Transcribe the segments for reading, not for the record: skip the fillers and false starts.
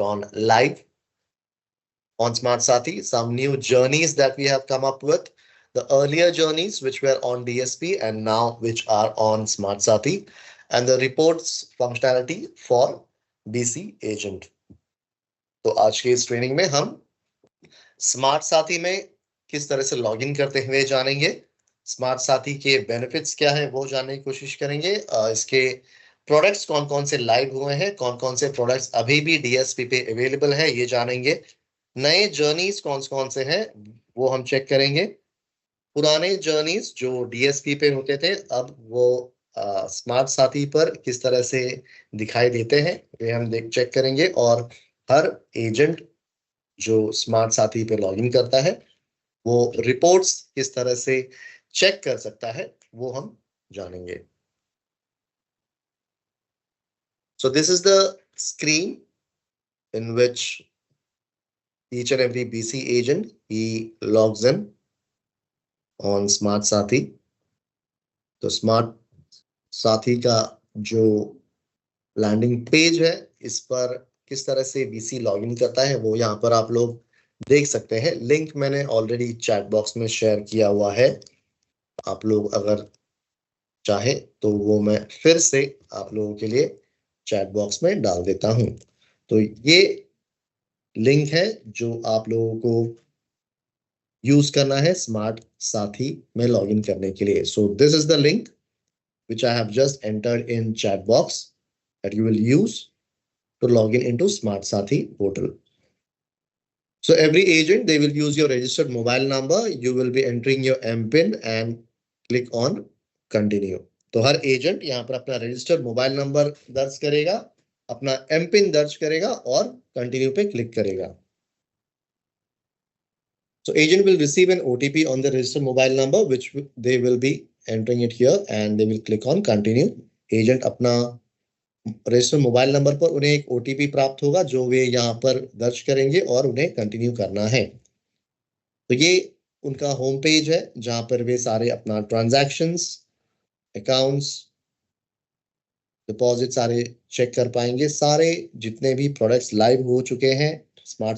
gone live on Smart Sathi, some new journeys that we have come up with, the earlier journeys which were on DSP and now which are on Smart Sathi, and the reports functionality for BC agent. तो आज के इस training में हम smart Saathi में किस तरह से लॉगिन करते हुए जानेंगे, स्मार्ट साथी के बेनिफिट्स क्या है वो जानने की कोशिश करेंगे, इसके प्रोडक्ट्स कौन कौन से लाइव हुए हैं, कौन कौन से प्रोडक्ट्स अभी भी डीएसपी पे अवेलेबल है ये जानेंगे, नए जर्नीज कौन से हैं वो हम चेक करेंगे, पुराने जर्नीज जो डीएसपी पे होते थे अब वो स्मार्ट साथी पर किस तरह से दिखाई देते हैं ये हम चेक करेंगे, और हर एजेंट जो स्मार्ट साथी पे लॉगिन करता है वो रिपोर्ट्स किस तरह से चेक कर सकता है वो हम जानेंगे. So this is the screen in which each and every BC agent he logs in on Smart Sathi. तो Smart Sathi का जो लैंडिंग पेज है इस पर किस तरह से BC लॉगिन करता है वो यहाँ पर आप लोग देख सकते हैं. लिंक मैंने ऑलरेडी चैट बॉक्स में शेयर किया हुआ है, आप लोग अगर चाहे तो वो मैं फिर से आप लोगों के लिए चैट बॉक्स में डाल देता हूं. तो ये लिंक है जो आप लोगों को यूज करना है स्मार्ट साथी में लॉगिन करने के लिए. सो this is the link which I have just entered in chat box that you will use to log into Smart Sathi portal. So every agent, they will use your registered mobile number. You will be entering your MPIN and click on continue. तो हर agent यहाँ पर अपना registered mobile number दर्ज करेगा, अपना MPIN दर्ज करेगा और कंटिन्यू पे क्लिक करेगा. So agent will receive an OTP on the registered mobile number which they will be entering it here and they will click on continue. Agent अपना registered mobile number पर उन्हें एक OTP प्राप्त होगा जो वे यहाँ पर दर्ज करेंगे और उन्हें कंटिन्यू करना है. तो ये उनका होम पेज है जहां पर वे सारे अपना ट्रांजैक्शंस, अकाउंट्स, डिपॉजिट सारे चेक कर पाएंगे. सारे जितने भी प्रोडक्ट्स लाइव हो चुके हैं स्मार्ट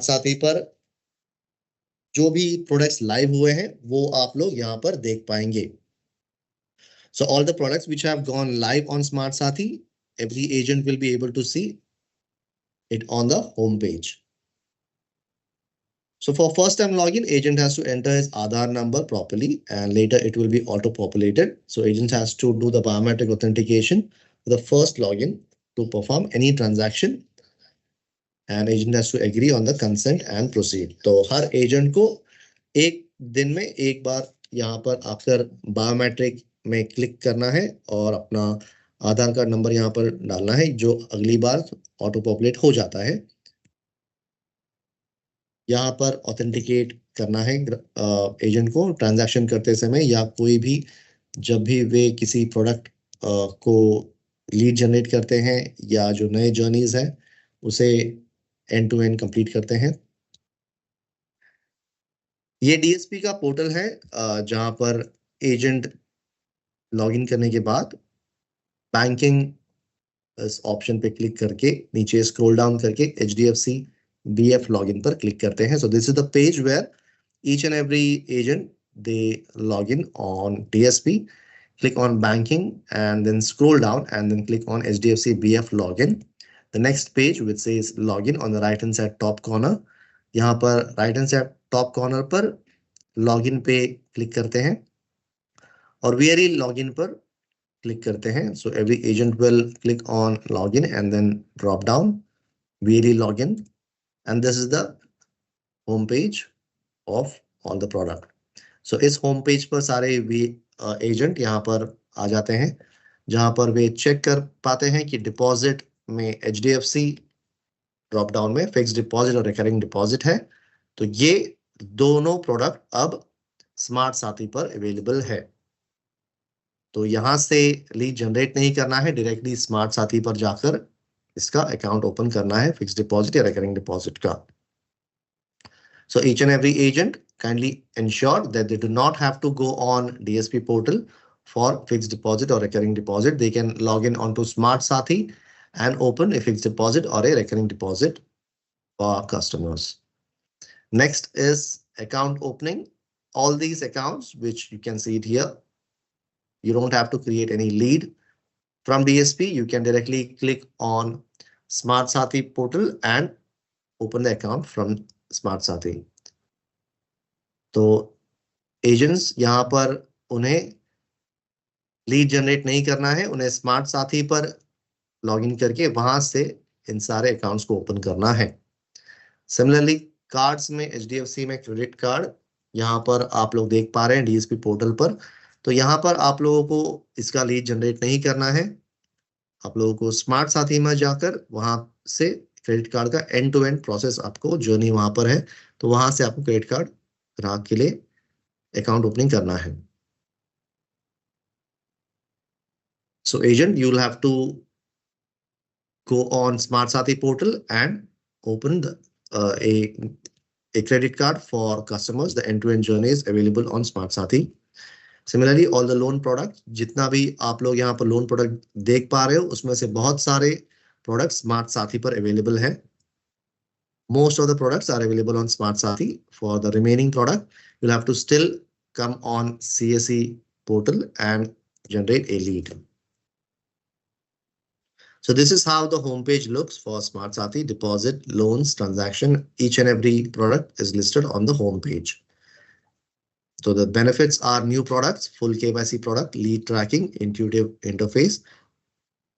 साथी पर जो भी प्रोडक्ट्स लाइव हुए हैं वो आप लोग यहाँ पर देख पाएंगे. So all the products which have gone live on Smart Sathi, every agent will be able to see it on the home page. So for first time login, agent has to enter his Aadhaar number properly and later it will be auto populated. So agent has to do the biometric authentication for the first login to perform any transaction. And agent has to agree on the consent and proceed. तो हर agent को एक दिन में एक बार यहाँ पर आकर biometric में क्लिक करना है और अपना आधार कार्ड नंबर यहाँ पर डालना है जो अगली बार ऑटो पॉपुलेट हो जाता है. यहाँ पर ऑथेंटिकेट करना है एजेंट को ट्रांजैक्शन करते समय या कोई भी जब भी वे किसी प्रोडक्ट को लीड जनरेट करते हैं या जो नए जर्नीज है उसे एंड टू एंड कंप्लीट करते हैं. ये डीएसपी का पोर्टल है जहां पर एजेंट लॉगिन करने के बाद बैंकिंग इस ऑप्शन पे क्लिक करके नीचे स्क्रॉल डाउन करके HDFC BF लॉगिन पर क्लिक करते हैं. So this is the page where each and every agent they login on DSP, click on banking and then scroll down and then click on HDFC BF login. The next page which says login on the right hand side top corner, यहाँ पर right hand side top corner पर login पे click करते हैं और VRE login पर click करते हैं. So every agent will click on login and then drop down VRE login and this is the home page of all the product. So इस home page पर सारे एजेंट यहाँ पर आ जाते हैं जहां पर वे चेक कर पाते हैं कि डिपॉजिट में HDFC ड्रॉप डाउन में फिक्स्ड डिपॉजिट और रिकरिंग डिपॉजिट है. तो ये दोनों प्रोडक्ट अब स्मार्ट साथी पर अवेलेबल है. तो यहां से लीड जनरेट नहीं करना है, डायरेक्टली स्मार्ट साथी पर जाकर इसका अकाउंट ओपन करना है फिक्स्ड डिपॉजिट या रिकरिंग डिपॉजिट का. So each and every agent kindly ensure that they do not have to go on DSP portal for fixed deposit or recurring deposit. They can log in onto Smart Sathi and open a fixed deposit or a recurring deposit for customers. Next is account opening. All these accounts, which you can see it here, you don't have to create any lead from DSP. You can directly click on Smart Sathi portal and open the account from Smart Sathi. तो agents यहाँ पर उन्हें lead generate नहीं करना है, उन्हें smart साथी पर लॉगिन करके वहां से इन सारे अकाउंट्स को ओपन करना है। सिमिलरली कार्ड्स में HDFC में क्रेडिट कार्ड यहाँ पर आप लोग देख पा रहे हैं DSP पोर्टल पर। तो यहाँ पर आप लोगों को इसका लीड जनरेट नहीं करना है, आप लोगों को स्मार्ट साथी में जाकर वहां से क्रेडिट कार्ड का एंड टू एंड प्रोसेस आपको जर्नी वहां पर है, तो वहां से आपको क्रेडिट कार्ड ग्राहक के लिए अकाउंट ओपनिंग करना है। So agent, you'll have to go on Smart Sathi portal and open a credit card for customers. The end-to-end journey is available on Smart Sathi. Similarly, all the loan products, जितना भी आप लोग यहाँ पर loan product देख पा रहे हो, उसमें से बहुत सारे प्रोडक्ट स्मार्ट साथी पर अवेलेबल है। Most of the products are available on Smart Sathi. For the remaining product, you'll have to still come on CSE portal and generate a lead. So this is how the homepage looks for Smart Sathi. Deposit, loans, transaction, each and every product is listed on the homepage. So the benefits are new products, full KYC product, lead tracking, intuitive interface.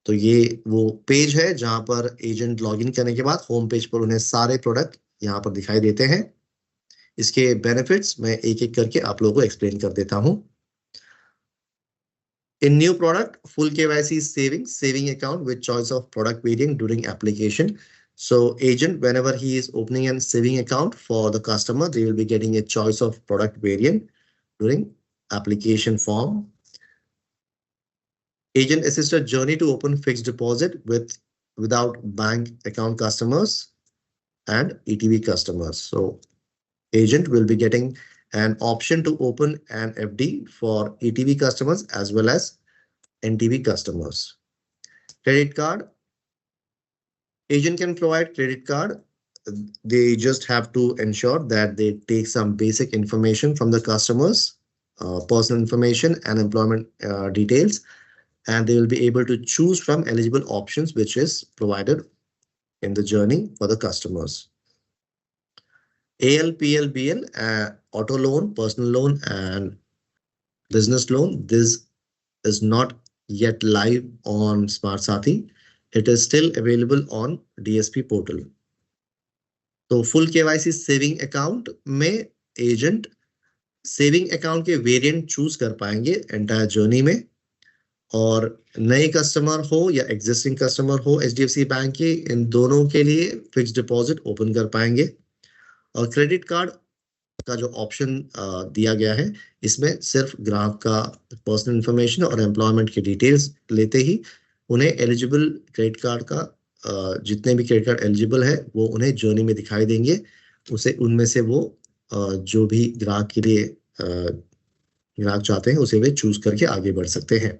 तो ये वो page है जहां पर agent login करने के बाद home page पर उन्हें सारे प्रोडक्ट यहाँ पर दिखाई देते हैं। इसके बेनिफिट्स मैं एक एक करके आप लोगों को एक्सप्लेन कर देता हूं। In new product, full KYC saving account with choice of product variant during application. So agent, whenever he is opening a saving account for the customer, they will be getting a choice of product variant during application form. Agent assisted journey to open fixed deposit without bank account customers and ETB customers. So agent will be getting an option to open an FD for ETB customers as well as NTB customers. Credit card. Agent can provide credit card. They just have to ensure that they take some basic information from the customers, personal information and employment details, and they will be able to choose from eligible options which is provided in the journey for the customers. AL, PL, BL, auto loan, personal loan, and business loan. This is not yet live on Smart Sathi. It is still available on DSP portal. तो full KYC saving account में agent saving account के variant choose कर पाएंगे entire journey में, और नए customer हो या एग्जिस्टिंग कस्टमर हो HDFC बैंक के, इन दोनों के लिए फिक्स्ड डिपॉजिट ओपन कर पाएंगे। और क्रेडिट कार्ड का जो ऑप्शन दिया गया है, इसमें सिर्फ ग्राहक का पर्सनल इंफॉर्मेशन और एम्प्लॉयमेंट की डिटेल्स लेते ही उन्हें एलिजिबल क्रेडिट कार्ड का जितने भी क्रेडिट कार्ड एलिजिबल है वो उन्हें जर्नी में दिखाई देंगे। उसे उनमें से वो जो भी ग्राहक के लिए ग्राहक चाहते हैं उसे वे चूज करके आगे बढ़ सकते हैं।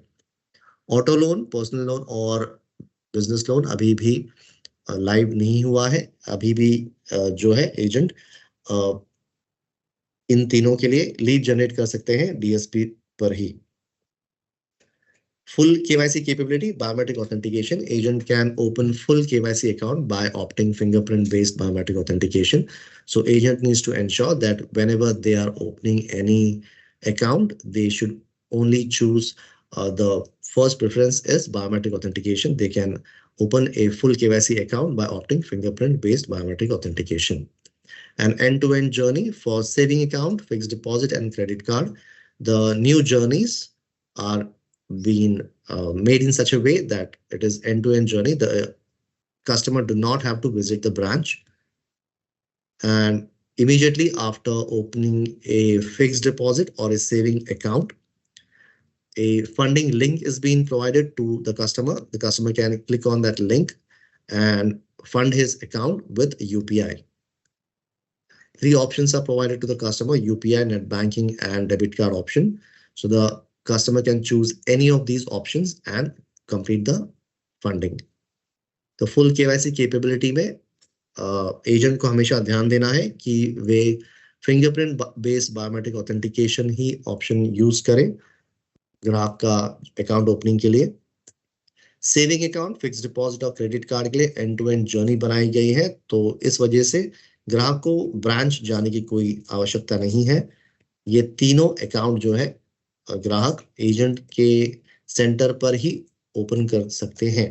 ऑटो लोन, पर्सनल लोन और बिजनेस लोन अभी भी लाइव नहीं हुआ है। अभी भी जो है एजेंट इन तीनों के लिए लीड जनरेट कर सकते हैं DSP पर ही। Full KYC capability, biometric authentication. Agent can open full KYC account by opting fingerprint-based biometric authentication. So agent needs to ensure that whenever they are opening any account, they should only choose the first preference is biometric authentication. They can open a full KYC account by opting fingerprint-based biometric authentication. An end-to-end journey for saving account, fixed deposit, and credit card. The new journeys are being made in such a way that it is end-to-end journey. The customer do not have to visit the branch, and immediately after opening a fixed deposit or a saving account, a funding link is being provided to the customer. The customer can click on that link and fund his account with UPI. 3 options are provided to the customer: UPI, net banking, and debit card option. So the customer can choose any of these options and complete the funding. तो full KYC capability में agent को हमेशा ध्यान देना है कि वे fingerprint based biometric authentication ही option use करें ग्राहक का अकाउंट ओपनिंग के लिए। सेविंग अकाउंट, फिक्स डिपॉजिट और क्रेडिट कार्ड के लिए एंड टू एंड जर्नी बनाई गई है, तो इस वजह से ग्राहक को ब्रांच जाने की कोई आवश्यकता नहीं है। ये तीनों अकाउंट जो है ग्राहक एजेंट के सेंटर पर ही ओपन कर सकते हैं।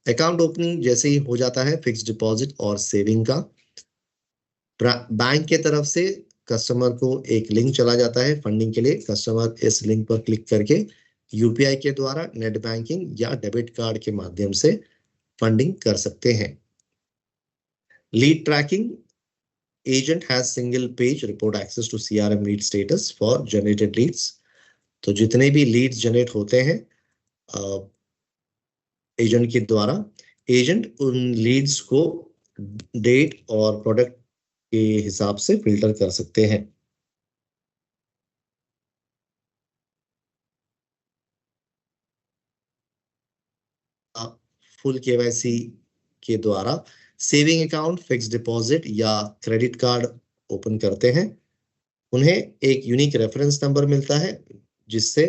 अकाउंट ओपनिंग जैसे ही हो जाता है फिक्स डिपॉजिट और सेविंग का, बैंक के तरफ से कस्टमर को एक लिंक चला जाता है फंडिंग के लिए। कस्टमर इस लिंक पर क्लिक करके यूपीआई के द्वारा, नेट बैंकिंग या डेबिट कार्ड के माध्यम से फंडिंग कर सकते हैं। Lead tracking, agent has single page report access to CRM lead status for generated leads। तो जितने भी लीड्स जनरेट होते हैं एजेंट के द्वारा, एजेंट उन लीड्स को डेट और प्रोडक्ट के हिसाब से फिल्टर कर सकते हैं। फुल केवाईसी के द्वारा सेविंग अकाउंट, फिक्स डिपॉजिट या क्रेडिट कार्ड ओपन करते हैं, उन्हें एक यूनिक रेफरेंस नंबर मिलता है जिससे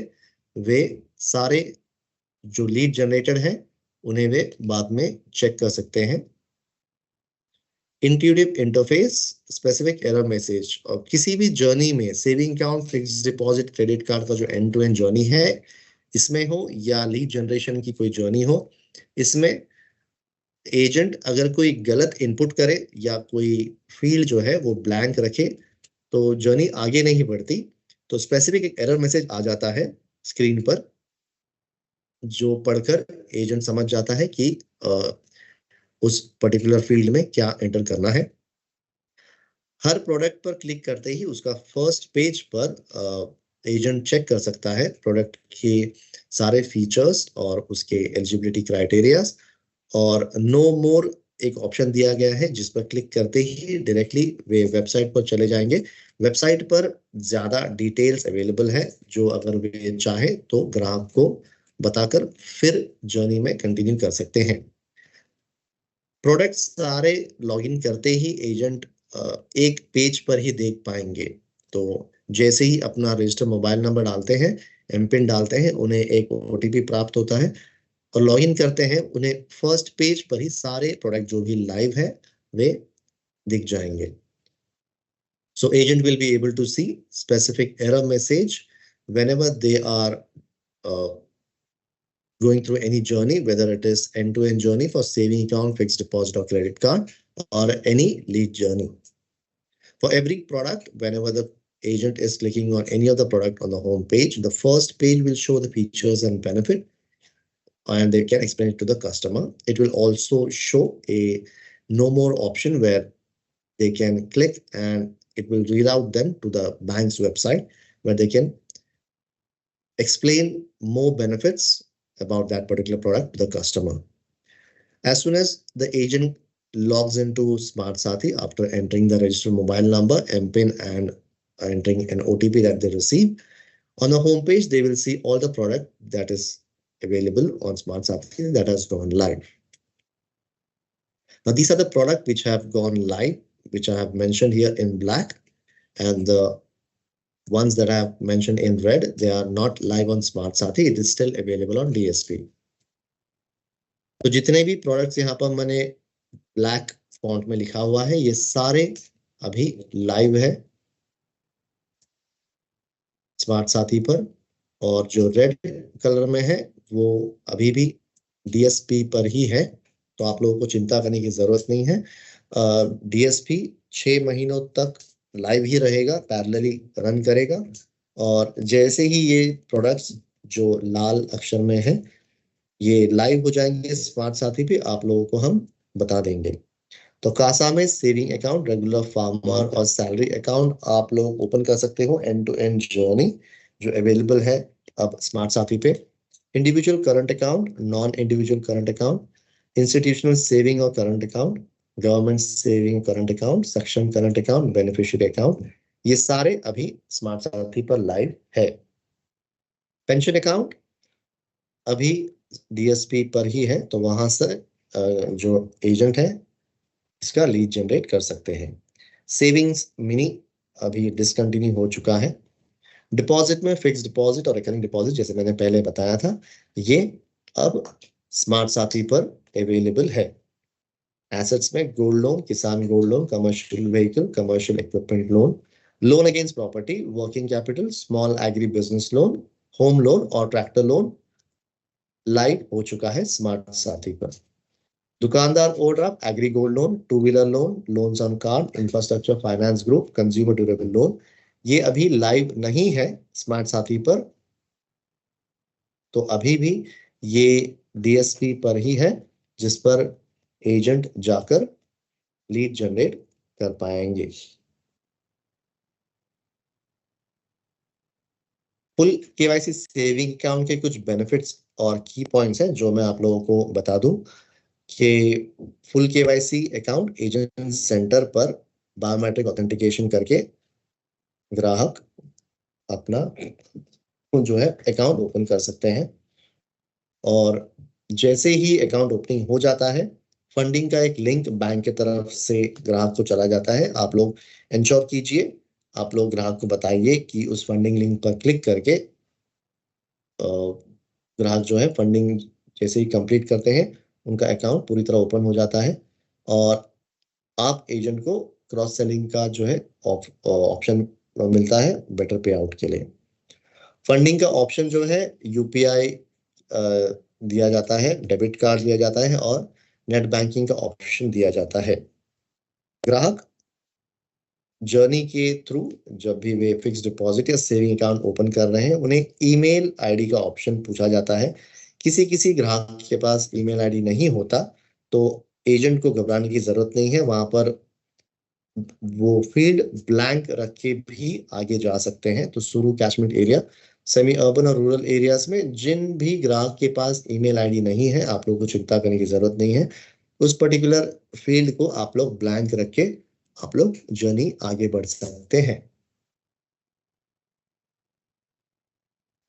वे सारे जो लीड जनरेटेड है उन्हें वे बाद में चेक कर सकते हैं। Intuitive interface, specific error message, और किसी भी जर्नी में saving account, fix deposit, credit card का जो एंड टू एंड जर्नी है इसमें हो या लीड जनरेशन की कोई जर्नी हो, इसमें एजेंट अगर कोई गलत इनपुट करे या कोई फील्ड जो है वो ब्लैंक रखे तो जर्नी आगे नहीं बढ़ती। तो स्पेसिफिक एक एरर मैसेज आ जाता है स्क्रीन पर जो पढ़कर एजेंट समझ जाता है कि उस पर्टिकुलर फील्ड में क्या एंटर करना है। हर प्रोडक्ट पर क्लिक करते ही उसका फर्स्ट पेज पर एजेंट चेक कर सकता है प्रोडक्ट के सारे फीचर्स और उसके एलिजिबिलिटी क्राइटेरियाज। और नो मोर एक ऑप्शन दिया गया है जिस पर क्लिक करते ही डायरेक्टली वे वेबसाइट पर चले जाएंगे। वेबसाइट पर ज्यादा डिटेल्स अवेलेबल है जो अगर वे चाहे तो ग्राहक को बताकर फिर जर्नी में कंटिन्यू कर सकते हैं। प्रोडक्ट सारे लॉगिन करते ही एजेंट एक पेज पर ही देख पाएंगे। तो जैसे ही अपना रजिस्टर मोबाइल नंबर डालते हैं, एमपिन डालते हैं, उन्हें एक ओटीपी प्राप्त होता है और लॉगिन करते हैं, उन्हें फर्स्ट पेज पर ही सारे प्रोडक्ट जो भी लाइव है वे दिख जाएंगे। So agent will be able to see specific error message whenever they are going through any journey, whether it is end-to-end journey for saving account, fixed deposit or credit card, or any lead journey. For every product, whenever the agent is clicking on any of the product on the home page, the first page will show the features and benefit and they can explain it to the customer. It will also show a no more option where they can click and it will reroute them to the bank's website where they can explain more benefits about that particular product to the customer. As soon as the agent logs into Smart Sathi after entering the registered mobile number, MPIN and entering an OTP that they receive, on the home page they will see all the product that is available on Smart Sathi that has gone live. Now these are the products which have gone live, which I have mentioned here in black, and the ones that I have mentioned in red, they are not live on Smart Sathi. It is still available on DSP. तो जितने भी products यहाँ पर मैंने black font में लिखा हुआ है ये सारे अभी लाइव है स्मार्ट साथी पर, और जो रेड कलर में है वो अभी भी DSP पर ही है। तो आप लोगों को चिंता करने की जरूरत नहीं है। DSP 6 महीनों तक लाइव ही रहेगा, पैरेलली रन करेगा, और जैसे ही ये प्रोडक्ट्स जो लाल अक्षर में है ये लाइव हो जाएंगे स्मार्ट साथी पे, आप लोगों को हम बता देंगे। तो कासा में सेविंग अकाउंट, रेगुलर फार्मर और सैलरी अकाउंट आप लोग ओपन कर सकते हो। एंड टू एंड जर्नी जो अवेलेबल है अब स्मार्ट साथी पे। Individual current account, non individual current account, institutional saving और current account, government saving current account, Saksham current account, beneficiary account, ये सारे अभी स्मार्ट साथी पर लाइव है। पेंशन अकाउंट अभी डीएसपी पर ही है, तो वहां से जो एजेंट है इसका लीड जनरेट कर सकते हैं। सेविंग्स मिनी अभी डिसकंटिन्यू हो चुका है। डिपॉजिट में फिक्स डिपॉजिट और रिकरिंग डिपॉजिट जैसे मैंने पहले बताया था, ये अब स्मार्ट साथी पर अवेलेबल है। एसेट्स में गोल्ड लोन, किसान gold loan, commercial vehicle, commercial equipment loan, loan against property, working capital, small agri business loan, home loan और ट्रैक्टर लोन लाइव हो चुका है स्मार्ट साथी पर। दुकानदार overdraft, agree gold loan, two wheeler loan, loans on car, infrastructure finance group, consumer durable loan, ये अभी live नहीं है स्मार्ट साथी पर, तो अभी भी ये डीएसपी पर ही है, जिस पर एजेंट जाकर लीड जनरेट कर पाएंगे। फुल केवाईसी सेविंग अकाउंट के कुछ बेनिफिट्स और की पॉइंट्स हैं जो मैं आप लोगों को बता दूं कि full KYC account agent centre पर बायोमेट्रिक ऑथेंटिकेशन करके ग्राहक अपना जो है अकाउंट ओपन कर सकते हैं, और जैसे ही अकाउंट ओपनिंग हो जाता है फंडिंग का एक लिंक बैंक की तरफ से ग्राहक को चला जाता है। आप लोग इंश्योर कीजिए, आप लोग ग्राहक को बताइए कि उस फंडिंग लिंक पर क्लिक करके ग्राहक जो है फंडिंग जैसे ही कंप्लीट करते हैं उनका अकाउंट पूरी तरह ओपन हो जाता है, और आप एजेंट को क्रॉस सेलिंग का जो है ऑप्शन मिलता है बेटर पे आउट के लिए। फंडिंग का ऑप्शन जो है यूपीआई दिया जाता है, डेबिट कार्ड दिया जाता है और नेट बैंकिंग का ऑप्शन दिया जाता है। ग्राहक जर्नी के थ्रू जब भी वे फिक्स डिपॉजिट या सेविंग अकाउंट ओपन कर रहे हैं उन्हें ईमेल आईडी का ऑप्शन पूछा जाता है। किसी किसी ग्राहक के पास ईमेल आईडी नहीं होता तो एजेंट को घबराने की जरूरत नहीं है, वहां पर वो फील्ड ब्लैंक रख के भी आगे जा सकते हैं। तो शुरू कैचमेंट एरिया, सेमी अर्बन और रूरल एरियाज में जिन भी ग्राहक के पास ईमेल आईडी नहीं है आप लोगों को चिंता करने की जरूरत नहीं है, उस पर्टिकुलर फील्ड को आप लोग ब्लैंक रख के आप लोग जर्नी आगे बढ़ सकते हैं।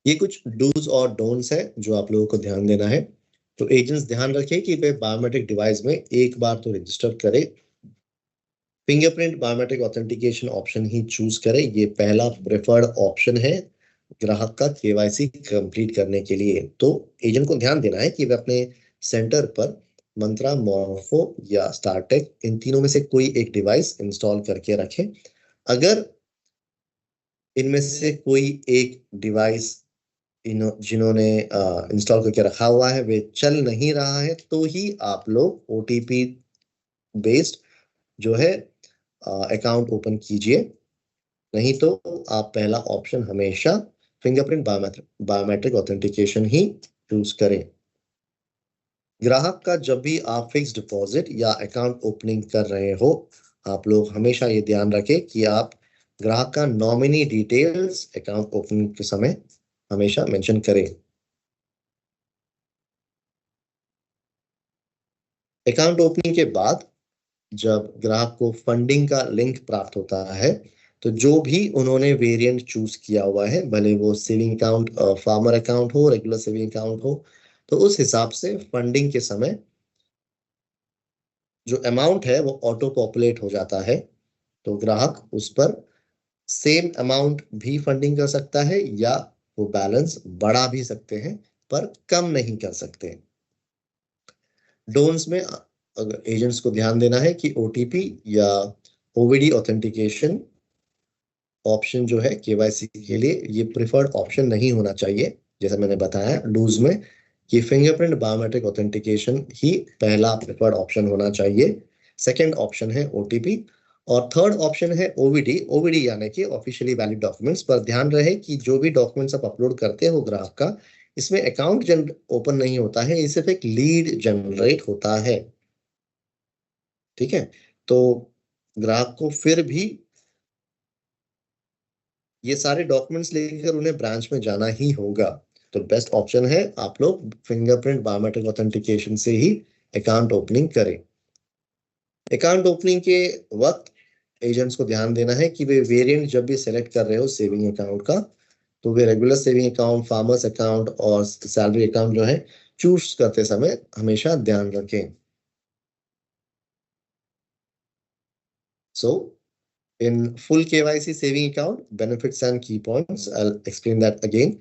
ये कुछ डूज और डोंट्स है जो आप लोगों को ध्यान देना है। तो एजेंट्स ध्यान रखें कि वे बायोमेट्रिक डिवाइस में एक बार तो रजिस्टर करें, फिंगरप्रिंट बायोमेट्रिक ऑथेंटिकेशन ऑप्शन ही चूज करें, ये पहला प्रेफर्ड ऑप्शन है ग्राहक का केवाईसी कंप्लीट करने के लिए। तो एजेंट को ध्यान देना है कि वे अपने सेंटर पर मंत्रा, मोर्फो या स्टारटेक इन तीनों में से कोई एक डिवाइस इंस्टॉल करके रखें। अगर इनमें से कोई एक डिवाइस जिन्होंने इंस्टॉल करके रखा हुआ है वे चल नहीं रहा है तो ही आप लोग ओटीपी बेस्ड जो है अकाउंट ओपन कीजिए, नहीं तो आप पहला ऑप्शन हमेशा फिंगरप्रिंट बायोमेट्रिक ऑथेंटिकेशन ही चूज करें। ग्राहक का जब भी आप फिक्स डिपॉजिट या अकाउंट ओपनिंग कर रहे हो आप लोग हमेशा ये ध्यान रखें कि आप ग्राहक का नॉमिनी डिटेल्स अकाउंट ओपनिंग के समय हमेशा मेंशन करें। अकाउंट ओपनिंग के बाद जब ग्राहक को फंडिंग का लिंक प्राप्त होता है तो जो भी उन्होंने वेरिएंट चूज किया हुआ है, भले वो सेविंग अकाउंट, फार्मर अकाउंट हो, रेगुलर सेविंग अकाउंट हो, तो उस हिसाब से फंडिंग के समय जो अमाउंट है वो ऑटो पॉपुलेट हो जाता है। तो ग्राहक उस पर सेम अमाउंट भी फंडिंग कर सकता है या वो बैलेंस बढ़ा भी सकते हैं पर कम नहीं कर सकते। डोन्स में अगर एजेंट्स को ध्यान देना है कि ओटीपी या ओवीडी ऑथेंटिकेशन ऑप्शन जो है केवाईसी के लिए ये प्रिफर्ड ऑप्शन नहीं होना चाहिए। जैसा मैंने बताया डूज में कि फिंगरप्रिंट बायोमेट्रिक ऑथेंटिकेशन ही पहला प्रिफर्ड ऑप्शन होना चाहिए, सेकंड ऑप्शन है ओटीपी और थर्ड ऑप्शन है ओवीडी। ओवीडी यानी कि ऑफिशियली वैलिड डॉक्यूमेंट्स, पर ध्यान रहे कि जो भी डॉक्यूमेंट्स आप अपलोड करते हो ग्राहक का, इसमें अकाउंट ओपन नहीं होता है, ये सिर्फ एक लीड जनरेट होता है। ठीक है, तो ग्राहक को फिर भी ये सारे डॉक्यूमेंट्स लेकर उन्हें ब्रांच में जाना ही होगा। तो बेस्ट ऑप्शन है आप लोग फिंगरप्रिंट बायोमेट्रिक ऑथेंटिकेशन से ही अकाउंट ओपनिंग करें। अकाउंट ओपनिंग के वक्त एजेंट्स को ध्यान देना है कि वे वेरिएंट जब भी सेलेक्ट कर रहे हो सेविंग अकाउंट का तो वे regular saving account, farmers account और सैलरी अकाउंट जो है चूज करते समय हमेशा ध्यान रखें. So in full KYC saving account, benefits and key points, I'll explain that again.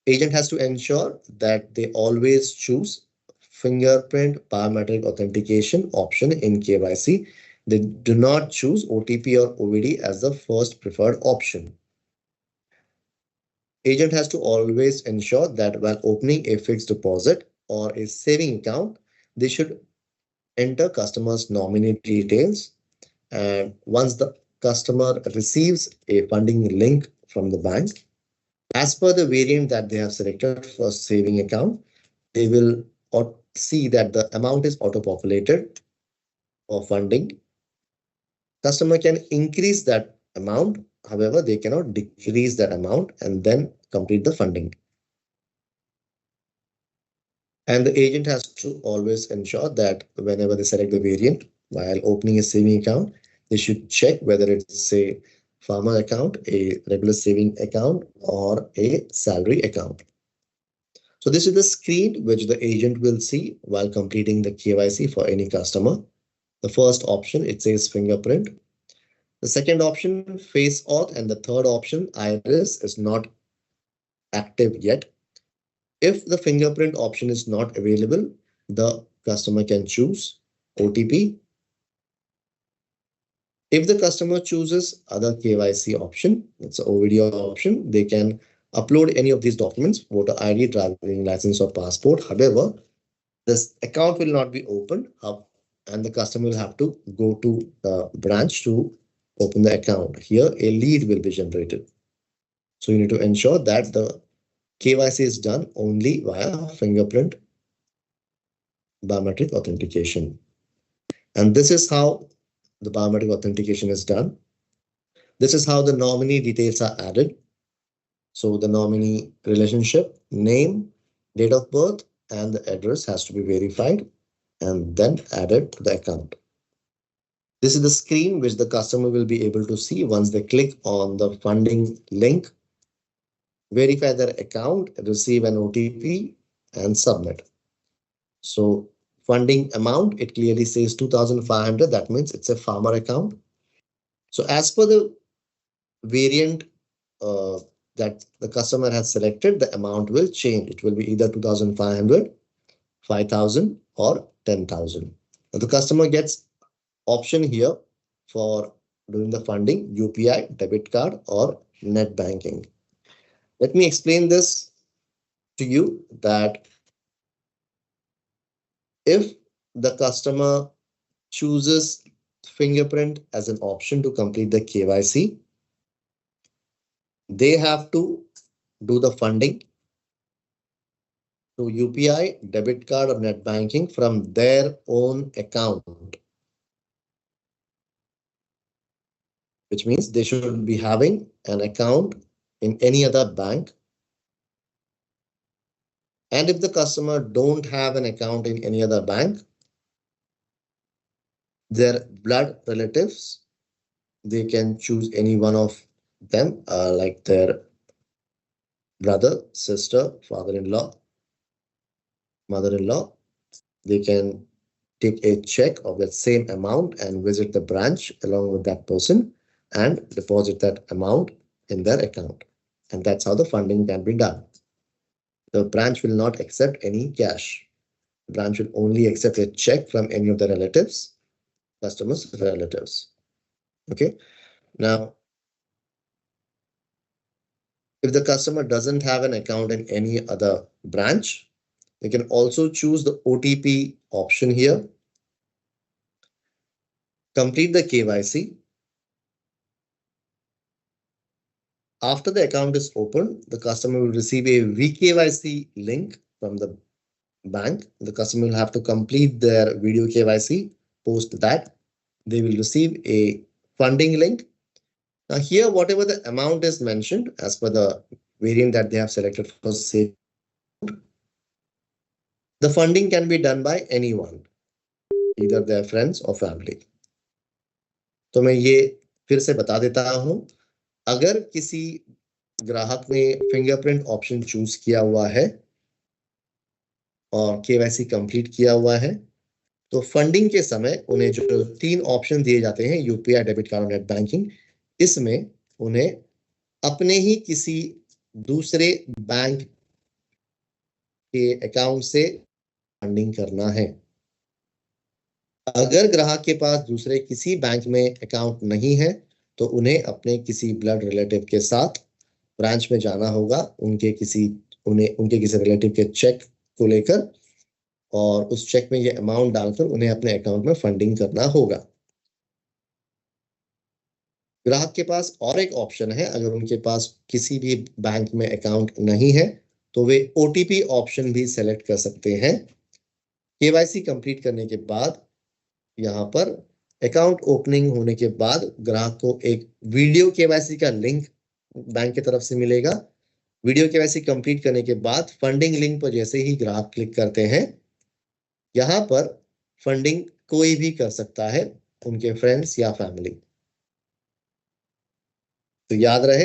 Agent has to ensure that they always choose fingerprint biometric authentication option in KYC. They do not choose OTP or OVD as the first preferred option. Agent has to always ensure that while opening a fixed deposit or a saving account, they should enter customer's nominee details. And once the customer receives a funding link from the bank, as per the variant that they have selected for saving account, they will see that the amount is auto-populated for funding. Customer can increase that amount. However, they cannot decrease that amount and then complete the funding. And the agent has to always ensure that whenever they select the variant while opening a saving account, they should check whether it's a farmer account, a regular saving account, or a salary account. So this is the screen which the agent will see while completing the KYC for any customer. The first option, it says fingerprint. The second option, face auth, and the third option, iris, is not active yet. If the fingerprint option is not available, the customer can choose OTP. If the customer chooses other KYC option, it's an OVD option, they can upload any of these documents, voter ID, driving license, or passport. However, this account will not be opened up and the customer will have to go to the branch to open the account. Here, a lead will be generated. So you need to ensure that the KYC is done only via fingerprint biometric authentication. And this is how the biometric authentication is done. This is how the nominee details are added. So the nominee relationship, name, date of birth, and the address has to be verified and then added to the account. This is the screen which the customer will be able to see once they click on the funding link, verify their account, receive an OTP, and submit. So funding amount, it clearly says 2,500. That means it's a farmer account. So as per the variant that the customer has selected, the amount will change. It will be either 2,500, 5,000, or 10,000. The customer gets option here for doing the funding, UPI, debit card, or net banking. Let me explain this to you that if the customer chooses fingerprint as an option to complete the KYC, they have to do the funding to UPI, debit card, or net banking from their own account, which means they should be having an account in any other bank. And if the customer don't have an account in any other bank, their blood relatives, they can choose any one of them, like their brother, sister, father-in-law, mother-in-law. They can take a check of that same amount and visit the branch along with that person and deposit that amount in their account. And that's how the funding can be done. The branch will not accept any cash. The branch will only accept a check from any of the relatives, customers' relatives. Okay. Now, if the customer doesn't have an account in any other branch, they can also choose the OTP option here. Complete the KYC. After the account is opened, the customer will receive a VKYC link from the bank. The customer will have to complete their video KYC. Post that, they will receive a funding link. Now here, whatever the amount is mentioned as per the variant that they have selected for save, the funding can be done by anyone, either their friends or family. तो मैं ये फिर से बता देता हूं, अगर किसी ग्राहक ने फिंगरप्रिंट ऑप्शन चूज किया हुआ है और केवाईसी कंप्लीट किया हुआ है, तो फंडिंग के समय उन्हें जो 3 ऑप्शन दिए जाते हैं, यूपीआई, डेबिट कार्ड और नेट बैंकिंग, इसमें उन्हें अपने ही किसी दूसरे बैंक के अकाउंट से फंडिंग करना है। अगर ग्राहक के पास दूसरे किसी बैंक में अकाउंट नहीं है, तो उन्हें अपने किसी ब्लड रिलेटिव के साथ ब्रांच में जाना होगा, उनके किसी रिलेटिव के चेक को लेकर, और उस चेक में ये अमाउंट डालकर उन्हें अपने अकाउंट में फंडिंग करना होगा। ग्राहक के पास और एक ऑप्शन है, अगर उनके पास किसी भी बैंक में अकाउंट नहीं है, तो वे ओटीपी ऑप्शन भी सेलेक्ट कर सकते हैं। केवाईसी कंप्लीट करने के बाद यहाँ पर अकाउंट ओपनिंग होने के बाद ग्राहक को एक वीडियो केवाईसी का लिंक बैंक की तरफ से मिलेगा। वीडियो केवाईसी कंप्लीट करने के बाद फंडिंग लिंक पर जैसे ही ग्राहक क्लिक करते हैं, यहाँ पर फंडिंग कोई भी कर सकता है, उनके फ्रेंड्स या फैमिली। तो याद रहे,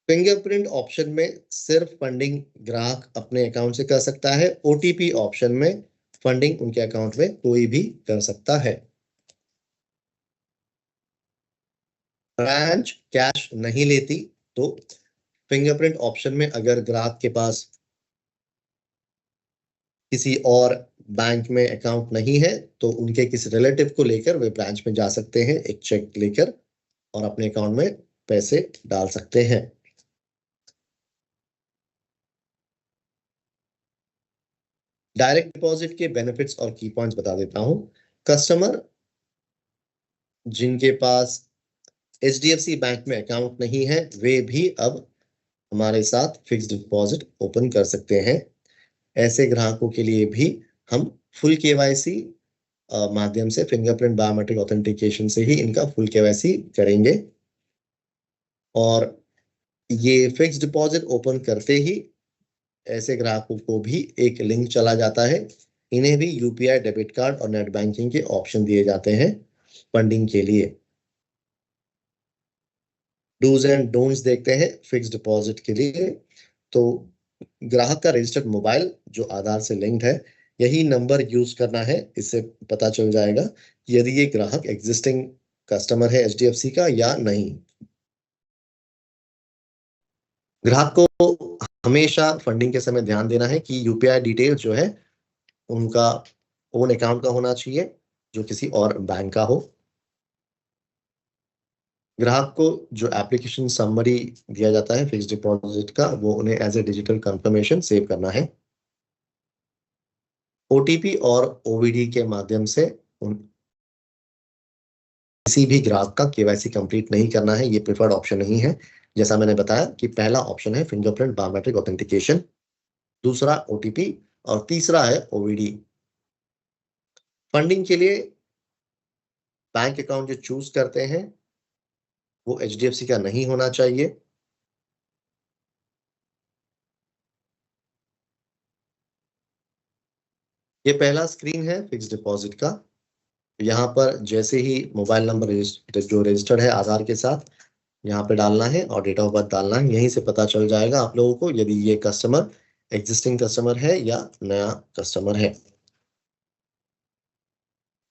फिंगरप्रिंट ऑप्शन में सिर्फ फंडिंग ग्राहक अपने अकाउंट से कर सकता है, ओटीपी ऑप्शन में फंडिंग उनके अकाउंट में कोई भी कर सकता है। ब्रांच कैश नहीं लेती, तो फिंगरप्रिंट ऑप्शन में अगर ग्राहक के पास किसी और बैंक में अकाउंट नहीं है, तो उनके किसी रिलेटिव को लेकर वे ब्रांच में जा सकते हैं, एक चेक लेकर, और अपने अकाउंट में पैसे डाल सकते हैं। डायरेक्ट डिपॉजिट के बेनिफिट्स और की पॉइंट्स बता देता हूं। कस्टमर जिनके पास एचडीएफसी बैंक में अकाउंट नहीं है, वे भी अब हमारे साथ फिक्स्ड डिपॉजिट ओपन कर सकते हैं। ऐसे ग्राहकों के लिए भी हम फुल केवाईसी माध्यम से, फिंगरप्रिंट बायोमेट्रिक ऑथेंटिकेशन से ही इनका फुल केवाईसी करेंगे, और ये फिक्स्ड डिपॉजिट ओपन करते ही ऐसे ग्राहकों को भी एक लिंक चला जाता है। इन्हें भी यूपीआई, डेबिट कार्ड और नेट बैंकिंग के ऑप्शन दिए जाते हैं फंडिंग के लिए। डूज एंड डोंट्स देखते हैं फिक्स्ड डिपॉजिट के लिए। तो ग्राहक का रजिस्टर्ड मोबाइल जो आधार से लिंक्ड है, यही नंबर यूज करना है। इससे पता चल जाएगा कि यदि ये ग्राहक एग्जिस्टिंग कस्टमर है एचडीएफसी का या नहीं। ग्राहक को हमेशा फंडिंग के समय ध्यान देना है कि यूपीआई डिटेल जो है उनका ओन अकाउंट का होना चाहिए, जो किसी और बैंक का हो। ग्राहक को जो एप्लीकेशन समरी दिया जाता है फिक्स्ड डिपॉजिट का, वो उन्हें as a digital confirmation save करना है। ओटीपी और ओवीडी के माध्यम से किसी भी ग्राहक का केवाईसी कंप्लीट नहीं करना है, ये प्रिफर्ड ऑप्शन नहीं है। जैसा मैंने बताया कि पहला ऑप्शन है फिंगरप्रिंट बायोमेट्रिक ऑथेंटिकेशन, दूसरा ओटीपी, और तीसरा है ओवीडी। फंडिंग के लिए बैंक अकाउंट जो चूज करते हैं वो एचडीएफसी का नहीं होना चाहिए। ये पहला स्क्रीन है फिक्स्ड डिपॉजिट का। यहाँ पर जैसे ही मोबाइल नंबर जो रजिस्टर्ड है आधार के साथ, यहाँ पे डालना है और डेट ऑफ बर्थ डालना है। यहीं से पता चल जाएगा आप लोगों को यदि ये कस्टमर एग्जिस्टिंग कस्टमर है या नया कस्टमर है।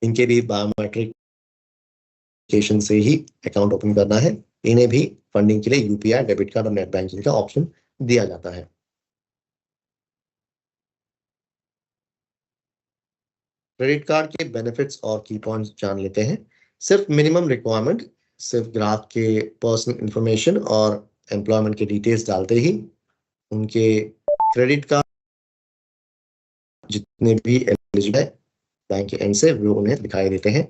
इनके भी बायोमेट्रिक से ही अकाउंट ओपन करना है। इन्हें भी फंडिंग के लिए यूपीआई, डेबिट कार्ड और नेट बैंकिंग का ऑप्शन दिया जाता है। क्रेडिट कार्ड के बेनिफिट्स और की पॉइंट्स जान लेते हैं। सिर्फ मिनिमम रिक्वायरमेंट, सिर्फ ग्राहक के पर्सनल इंफॉर्मेशन और एम्प्लॉयमेंट के डिटेल्स डालते ही उनके क्रेडिट कार्ड जितने भी एलिजिबल है बैंक के एंड से वो उन्हें दिखाई देते हैं।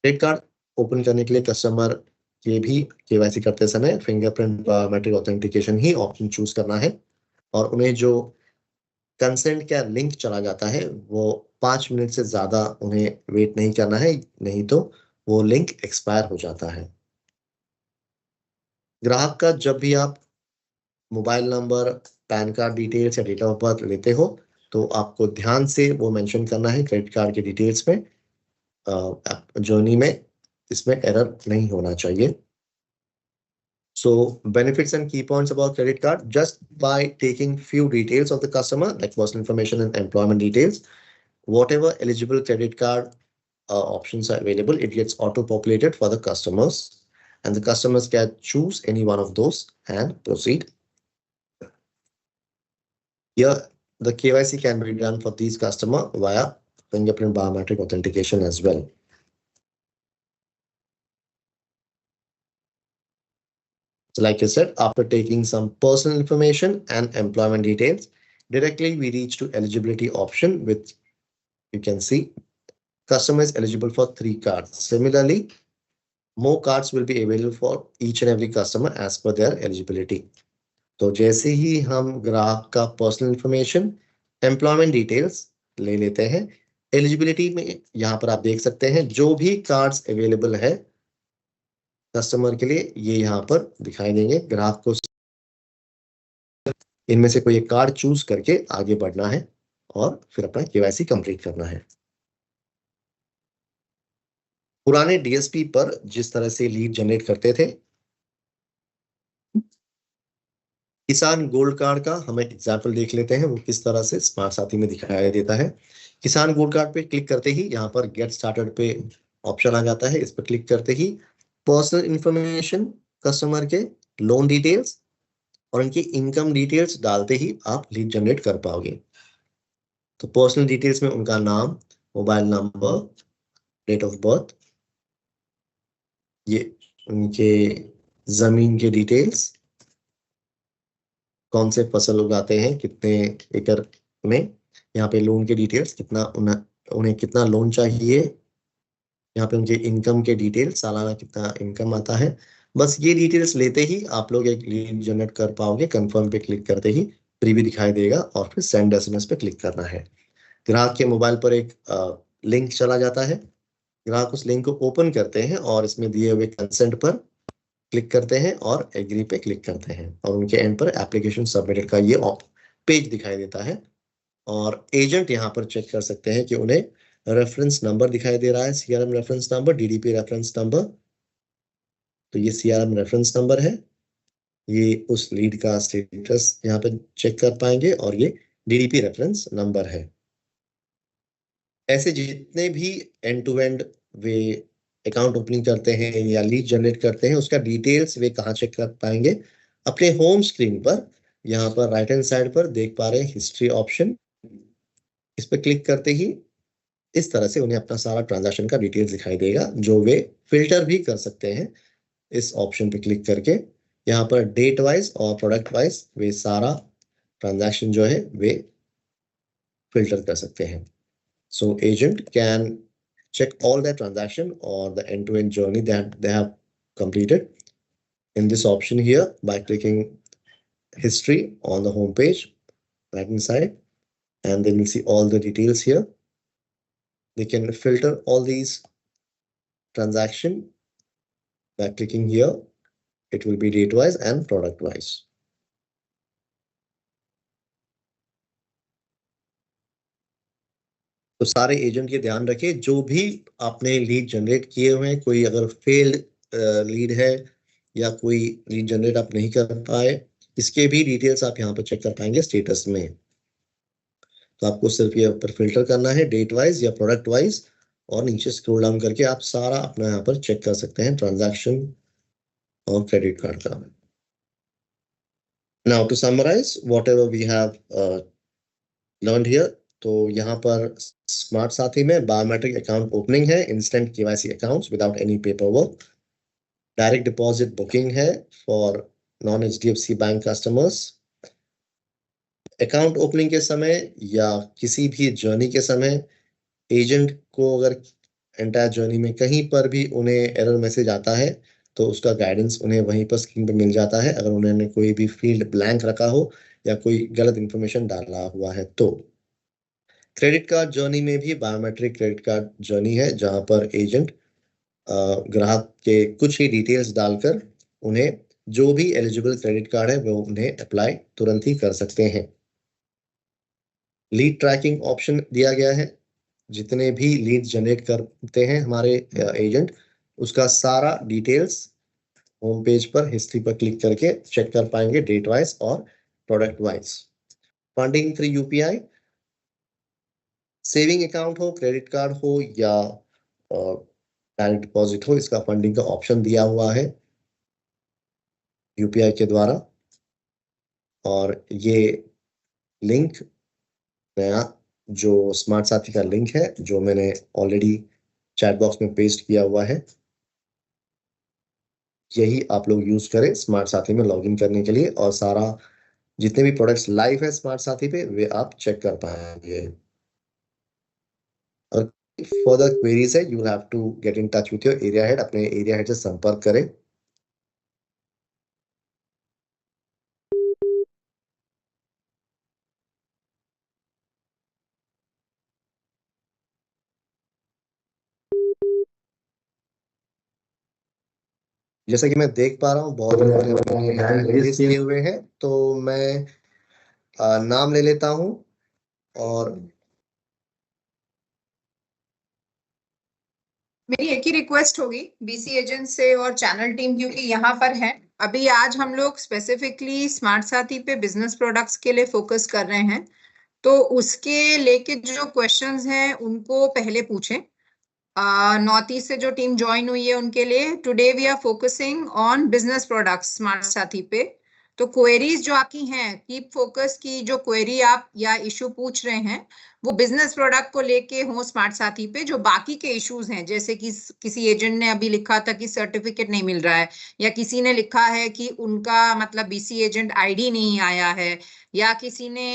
क्रेडिट कार्ड ओपन करने के लिए कस्टमर के भी केवाईसी करते समय फिंगरप्रिंट बायोमेट्रिक ऑथेंटिकेशन ही ऑप्शन चूज करना है, और उन्हें जो कंसेंट का लिंक चला जाता है वो 5 मिनट से ज्यादा उन्हें वेट नहीं करना है, नहीं तो वो लिंक एक्सपायर हो जाता है। ग्राहक का जब भी आप mobile number, pan card details या डेट ऑफ बर्थ लेते हो, तो आपको ध्यान से वो मेंशन करना है क्रेडिट कार्ड के डिटेल्स में, जर्नी में, इसमें एरर नहीं होना चाहिए. So benefits and key points about credit card: just by taking few details of the customer like personal information and employment details, whatever eligible credit card options are available, it gets auto populated for the customers, and the customers can choose any one of those and proceed. Here the KYC can be done for these customer via fingerprint biometric authentication as well. So like I said, after taking some personal information and employment details, directly we reach to eligibility option, with you can see customer is eligible for 3 cards. Similarly, more cards will be available for each and every customer as per their eligibility. तो जैसे ही हम ग्राहक का personal information, employment details ले लेते हैं, eligibility में यहाँ पर आप देख सकते हैं जो भी कार्ड्स अवेलेबल है कस्टमर के लिए, ये यहाँ पर दिखाई देंगे. ग्राहक को इनमें से कोई एक कार्ड चूज करके आगे बढ़ना है और फिर अपना केवाईसी कंप्लीट करना है. पुराने डीएसपी पर जिस तरह से लीड जनरेट करते थे, किसान गोल्ड कार्ड का हम एक एग्जाम्पल देख लेते हैं, वो किस तरह से स्मार्ट साथी में दिखाया देता है. किसान गोल्ड कार्ड पे क्लिक करते ही यहाँ पर गेट स्टार्टेड पे ऑप्शन आ जाता है. इस पर क्लिक करते ही पर्सनल इंफॉर्मेशन, कस्टमर के लोन डिटेल्स और उनकी इनकम डिटेल्स डालते ही आप लीड जनरेट कर पाओगे. तो पर्सनल डिटेल्स में उनका नाम, mobile number, date of birth, ये उनके जमीन के डिटेल्स, कौन से फसल उगाते हैं, कितने एकड़ में, यहाँ पे लोन के डिटेल्स, कितना उन्हें कितना लोन चाहिए, यहाँ पे उनके इनकम के डिटेल्स, सालाना कितना इनकम आता है. बस ये डिटेल्स लेते ही आप लोग एक लीड जनरेट कर पाओगे. कंफर्म पे क्लिक करते ही प्रीव्यू दिखाई देगा और फिर सेंड एसएमएस पे क्लिक करना है. ग्राहक के मोबाइल पर एक लिंक चला जाता है. ग्राहक उस लिंक को ओपन करते हैं और इसमें दिए हुए कंसेंट पर क्लिक करते हैं और एग्री पे क्लिक करते हैं और उनके एंड पर एप्लीकेशन सबमिटेड का ये पेज दिखाई देता है. और एजेंट यहाँ पर चेक कर सकते हैं कि उन्हें रेफरेंस नंबर दिखाई दे रहा है, CRM reference number, DDP reference number. तो ये सीआरएम रेफरेंस नंबर है, ये उस लीड का स्टेटस यहाँ पे चेक कर पाएंगे और ये डीडीपी रेफरेंस नंबर है. ऐसे जितने भी एंड टू एंड वे अकाउंट ओपनिंग करते हैं या लीड जनरेट करते हैं, उसका डिटेल्स वे कहाँ चेक कर पाएंगे? अपने होम स्क्रीन पर यहाँ पर राइट हैंड साइड पर देख पा रहे हैं हिस्ट्री ऑप्शन. इस पर क्लिक करते ही इस तरह से उन्हें अपना सारा ट्रांजैक्शन का डिटेल्स दिखाई देगा, जो वे फिल्टर भी कर सकते हैं इस ऑप्शन पे क्लिक करके. यहाँ पर डेट वाइज और प्रोडक्ट वाइज वे सारा ट्रांजैक्शन जो है वे फिल्टर कर सकते हैं. So agent can check all the transaction or the end-to-end journey that they have completed in this option here by clicking history on the home page, right hand side, and then you see all the details here. They can filter all these transaction by clicking here. It will be date-wise and product-wise. तो सारे agent ये ध्यान रखें, जो भी आपने lead generate किए हुए हैं, कोई अगर फेल्ड लीड है या कोई लीड जनरेट आप नहीं कर पाए, इसके भी डिटेल्स आप यहाँ पर चेक कर पाएंगे स्टेटस में. तो आपको सिर्फ ये ऊपर फिल्टर करना है डेट वाइज या प्रोडक्ट वाइज और नीचे स्क्रॉल डाउन करके आप सारा अपना यहाँ पर चेक कर सकते हैं ट्रांजैक्शन और क्रेडिट कार्ड का. Now to summarise whatever we have learned here. तो यहाँ पर स्मार्ट साथी में बायोमेट्रिक अकाउंट ओपनिंग है, instant KYC accounts without any paperwork, direct deposit booking है for non HDFC bank customers. Account opening के समय या किसी भी जर्नी के समय एजेंट को अगर एंटायर जर्नी में कहीं पर भी उन्हें एरर मैसेज आता है तो उसका गाइडेंस उन्हें वहीं पर स्क्रीन पर मिल जाता है, अगर उन्होंने कोई भी फील्ड ब्लैंक रखा हो या कोई गलत इंफॉर्मेशन डाला हुआ है तो. क्रेडिट कार्ड जर्नी में भी बायोमेट्रिक क्रेडिट कार्ड जर्नी है, जहां पर एजेंट ग्राहक के कुछ ही डिटेल्स डालकर उन्हें जो भी एलिजिबल क्रेडिट कार्ड है वो उन्हें अप्लाई तुरंत ही कर सकते हैं. लीड ट्रैकिंग ऑप्शन दिया गया है. जितने भी लीड जनरेट करते हैं हमारे एजेंट, उसका सारा डिटेल्स होम पेज पर हिस्ट्री पर क्लिक करके चेक कर पाएंगे, डेट वाइज और product wise. Funding through UPI, saving account हो, क्रेडिट कार्ड हो या डायरेक्ट डिपॉजिट हो, इसका फंडिंग का ऑप्शन दिया हुआ है यूपीआई के द्वारा। और ये लिंक, नया जो स्मार्ट साथी का लिंक है जो मैंने ऑलरेडी चैट बॉक्स में पेस्ट किया हुआ है, यही आप लोग यूज करें स्मार्ट साथी में लॉगिन करने के लिए, और सारा जितने भी प्रोडक्ट्स लाइव है स्मार्ट साथी पे वे आप चेक कर पाएंगे। और फर्दर क्वेरीज है, you have to get in touch with your area head, अपने एरिया हेड से संपर्क करें। जैसा कि मैं देख पा रहा हूँ बहुत लोगों ने अपने हैंड रेज किए हुए हैं, तो मैं नाम ले लेता हूँ। और मेरी एक ही रिक्वेस्ट होगी बीसी एजेंट से और चैनल टीम, क्योंकि यहाँ पर है अभी आज हम लोग स्पेसिफिकली स्मार्ट साथी पे बिजनेस प्रोडक्ट्स के लिए फोकस कर रहे हैं, तो उसके लेके जो क्वेश्चंस हैं उनको पहले पूछें। नॉर्थ ईस्ट से जो टीम ज्वाइन हुई है उनके लिए today we are focusing on business products smart Saathi पे। तो क्वेरीज जो आपकी हैं, कीप फोकस की जो क्वेरी आप या इशू पूछ रहे हैं वो बिजनेस प्रोडक्ट को लेके हो स्मार्ट साथी पे। जो बाकी के इश्यूज हैं, जैसे कि किसी एजेंट ने अभी लिखा था कि सर्टिफिकेट नहीं मिल रहा है, या किसी ने लिखा है कि उनका मतलब बीसी एजेंट आईडी नहीं आया है, या किसी ने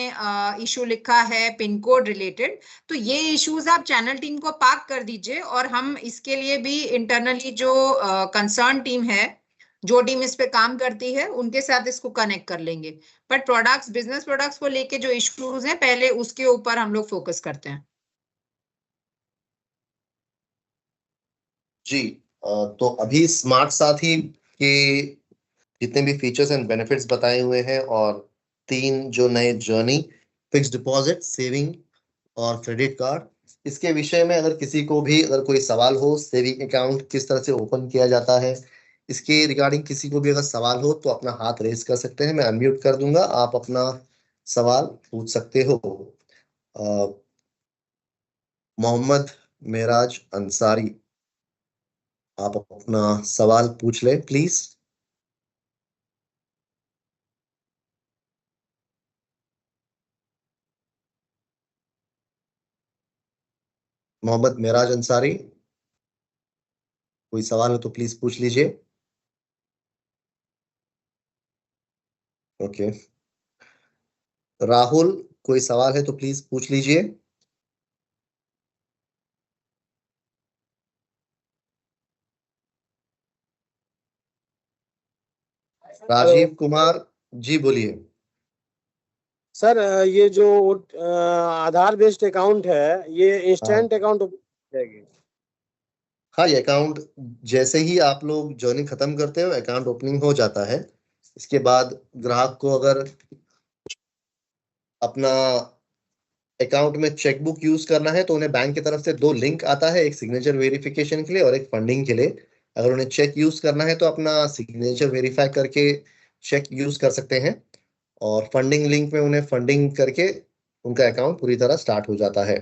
इशू लिखा है पिन कोड रिलेटेड, तो ये इश्यूज आप चैनल टीम को पार्क कर दीजिए, और हम इसके लिए भी इंटरनली जो कंसर्न टीम है, जो टीम इस पे काम करती है, उनके साथ इसको कनेक्ट कर लेंगे। बट प्रोडक्ट्स, बिजनेस प्रोडक्ट्स को लेके जो इश्यूज हैं पहले उसके ऊपर हम लोग फोकस करते हैं। जी, तो अभी स्मार्ट साथी के जितने भी फीचर्स एंड बेनिफिट्स बताए हुए हैं, और 3 जो नए जर्नी, फिक्स डिपॉजिट, सेविंग और क्रेडिट कार्ड, इसके विषय में अगर किसी को भी अगर कोई सवाल हो, सेविंग अकाउंट किस तरह से ओपन किया जाता है, इसके रिगार्डिंग किसी को भी अगर सवाल हो तो अपना हाथ रेज कर सकते हैं, मैं अनम्यूट कर दूंगा, आप अपना सवाल पूछ सकते हो। अ, मोहम्मद मेराज अंसारी, आप अपना सवाल पूछ लें प्लीज। मोहम्मद मेराज अंसारी, कोई सवाल हो तो प्लीज पूछ लीजिए। ओके, राहुल, कोई सवाल है तो प्लीज पूछ लीजिए। राजीव कुमार जी, बोलिए। सर ये जो आधार बेस्ड अकाउंट है, ये इंस्टेंट अकाउंट जाएगी? हाँ, ये अकाउंट जैसे ही आप लोग जर्नी खत्म करते हो अकाउंट ओपनिंग हो जाता है। इसके बाद ग्राहक को अगर अपना अकाउंट में चेकबुक यूज करना है तो उन्हें बैंक की तरफ से 2 लिंक आता है, एक सिग्नेचर वेरिफिकेशन के लिए और एक फंडिंग के लिए। अगर उन्हें चेक यूज करना है तो अपना सिग्नेचर वेरीफाई करके चेक यूज कर सकते हैं, और फंडिंग लिंक में उन्हें फंडिंग करके उनका अकाउंट पूरी तरह स्टार्ट हो जाता है।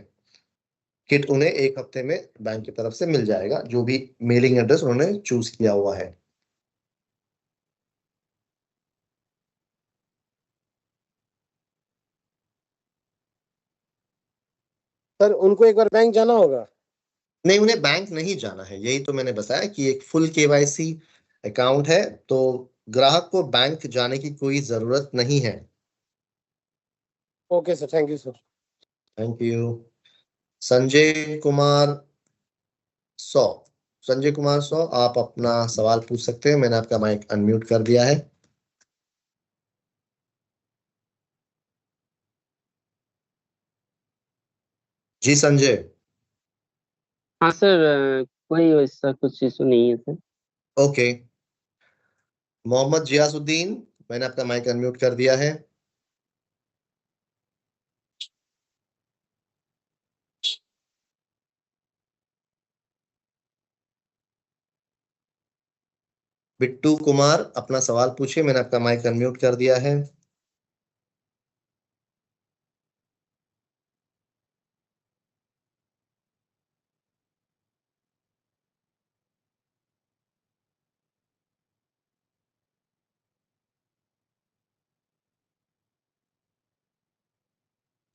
किट उन्हें 1 हफ्ते में बैंक की तरफ से मिल जाएगा, जो भी मेलिंग एड्रेस उन्होंने चूज किया हुआ है। सर उनको एक बार बैंक जाना होगा? नहीं, उन्हें बैंक नहीं जाना है, यही तो मैंने बताया कि एक फुल केवाईसी अकाउंट है, तो ग्राहक को बैंक जाने की कोई जरूरत नहीं है। Okay sir, thank you sir. Thank you. Sanjay Kumar सौ, संजय कुमार सौ, आप अपना सवाल पूछ सकते हैं, मैंने आपका माइक अनम्यूट कर दिया है। जी संजय। हाँ सर, कोई वैसा कुछ इशू नहीं है सर। ओके, मोहम्मद जियासुद्दीन, मैंने आपका माइक अनम्यूट कर दिया है। बिट्टू कुमार अपना सवाल पूछिए, मैंने आपका माइक अनम्यूट कर दिया है।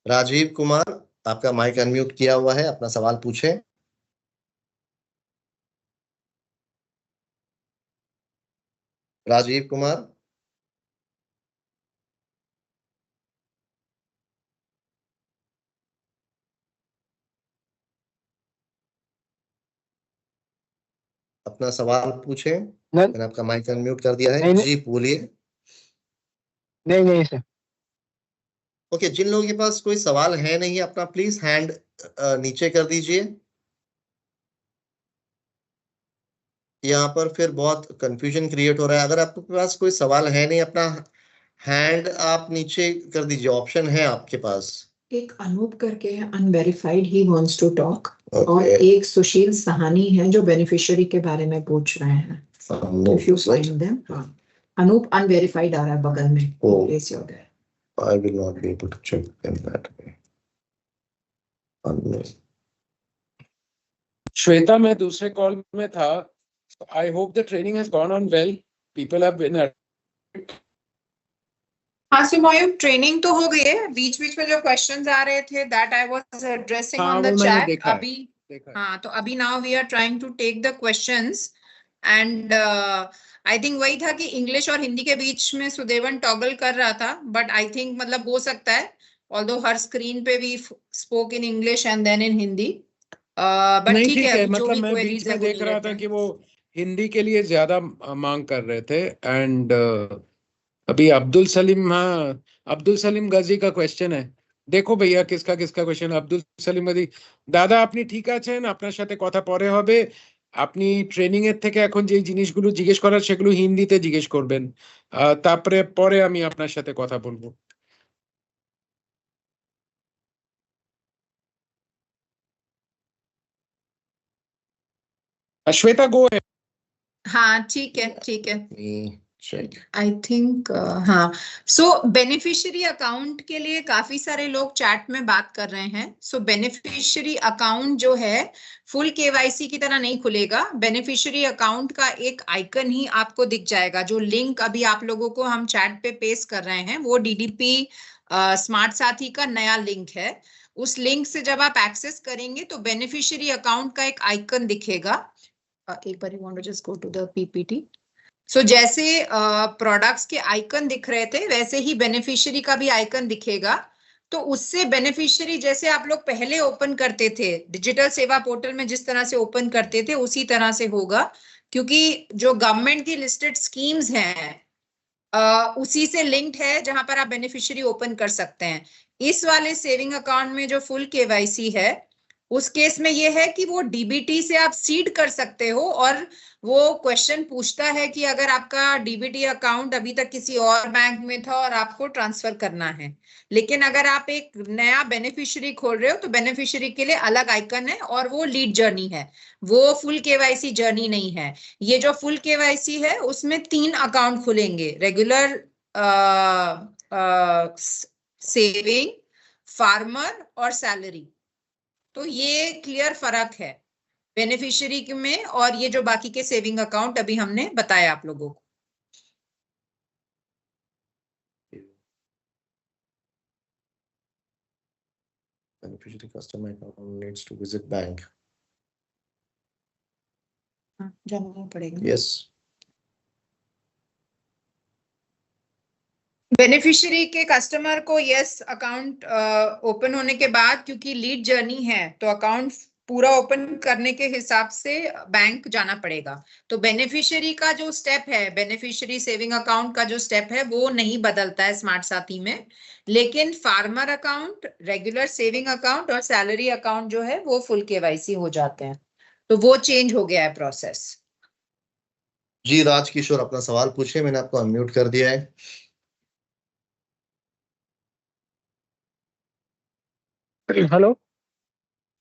राजीव कुमार, आपका माइक अनम्यूट किया हुआ है, अपना सवाल पूछें। राजीव कुमार। अपना सवाल पूछें, मैंने आपका माइक अनम्यूट कर दिया है। नहीं, जी बोलिए। नहीं सर। ओके, जिन लोगों के पास कोई सवाल है नहीं, अपना प्लीज हैंड नीचे कर दीजिए। यहाँ पर फिर बहुत कंफ्यूजन क्रिएट हो रहा है। अगर आपके पास कोई सवाल है नहीं, अपना हैंड आप नीचे कर दीजिए, ऑप्शन है आपके पास। एक अनूप करके है, अनवेरिफाइड, ही वांट्स टू टॉक। और ओके, एक सुशील सहानी है जो बेनिफिशियरी के बारे में पूछ रहे हैं। If you find them. हाँ, अनूप अनवेरिफाइड आ रहा है बगल में। Oh. Place your there. I will not be able to check in that way. Unless- Shweta, मैं दूसरे कॉल में था। I hope the training has gone on well, people have been. हाँ सिमोयू, ट्रेनिंग तो हो गई है। बीच बीच में जो क्वेश्चंस आ रहे थे दैट आई वाज एड्रेसिंग हाँ, ऑन वो द मैंने चैट देखा है, अभी। देखा है। हाँ, तो अभी now we are trying to take the questions and I think वही था कि इंग्लिश और हिंदी के बीच में सुदेवन टॉगल कर रहा था, बट आई थिंक मतलब हो सकता है, ऑल्दो हर स्क्रीन पे भी spoke in English and then in Hindi. But नहीं, ठीक ठीक है, है। जो मतलब भी मैं बीच क्वेरीज है में वो देख ले रहा लेते था हैं। कि वो हिंदी के लिए ज्यादा मांग कर रहे थे। एंड अभी अब्दुल सलीम, हाँ, अब्दुल सलीम गाजी का क्वेश्चन है। দেখো ভাইয়া কিসকা কিসকা কোশ্চেন। আব্দুল সলিম গাজী দাদা, আপনি ঠিক আছেন? আপনার সাথে কথা পরে হবে। আপনি ট্রেনিং এর থেকে এখন যে জিনিসগুলো জিজ্ঞেস করার সেগুলো হিন্দিতে জিজ্ঞেস করবেন। তারপরে পরে আমি আপনার সাথে কথা বলবো। श्वेता, गो है। हाँ ठीक है, ठीक है। Let me check. I think हाँ। सो बेनिफिशियरी अकाउंट के लिए काफी सारे लोग चैट में बात कर रहे हैं। सो बेनिफिशियरी अकाउंट जो है फुल केवाईसी की तरह नहीं खुलेगा। बेनिफिशियरी अकाउंट का एक आइकन ही आपको दिख जाएगा। जो लिंक अभी आप लोगों को हम चैट पे पेस्ट कर रहे हैं वो डीडीपी स्मार्ट साथी का नया लिंक है। उस लिंक से जब आप एक्सेस करेंगे तो बेनिफिशियरी अकाउंट का एक आइकन दिखेगा। एक बार you want to just go to the PPT. So जैसे प्रोडक्ट्स के आइकन दिख रहे थे वैसे ही बेनिफिशियरी का भी आइकन दिखेगा। तो उससे बेनिफिशियरी जैसे आप लोग पहले ओपन करते थे डिजिटल सेवा पोर्टल में, जिस तरह से ओपन करते थे उसी तरह से होगा। क्योंकि जो गवर्नमेंट की लिस्टेड स्कीम्स हैं उसी से लिंक्ड है जहां पर आप बेनिफिशियरी ओपन कर सकते हैं। इस वाले सेविंग अकाउंट में जो फुल केवाईसी है उस केस में ये है कि वो डीबीटी से आप सीड कर सकते हो। और वो क्वेश्चन पूछता है कि अगर आपका डीबीटी अकाउंट अभी तक किसी और बैंक में था और आपको ट्रांसफर करना है, लेकिन अगर आप एक नया बेनिफिशियरी खोल रहे हो तो बेनिफिशियरी के लिए अलग आइकन है और वो लीड जर्नी है, वो फुल केवाईसी जर्नी नहीं है। ये जो फुल केवाईसी है उसमें 3 अकाउंट खुलेंगे, रेगुलर सेविंग, फार्मर और सैलरी। तो ये क्लियर फर्क है बेनिफिशियरी में और ये जो बाकी के सेविंग अकाउंट अभी हमने बताया आप लोगों को। Beneficiary customer account needs to visit bank. जाना पड़ेगा। Yes. बेनिफिशियरी के कस्टमर को यस अकाउंट ओपन होने के बाद, क्योंकि लीड जर्नी है तो अकाउंट पूरा ओपन करने के हिसाब से बैंक जाना पड़ेगा। तो बेनिफिशियरी का जो स्टेप है, बेनिफिशियरी सेविंग अकाउंट का जो स्टेप है वो नहीं बदलता है स्मार्ट साथी में। लेकिन farmer account, regular saving account और सैलरी अकाउंट जो है वो फुल केवाईसी हो जाते हैं। तो वो चेंज हो गया है प्रोसेस। जी राजकिशोर, अपना सवाल पूछिए, मैंने आपको अनम्यूट कर दिया है। हेलो।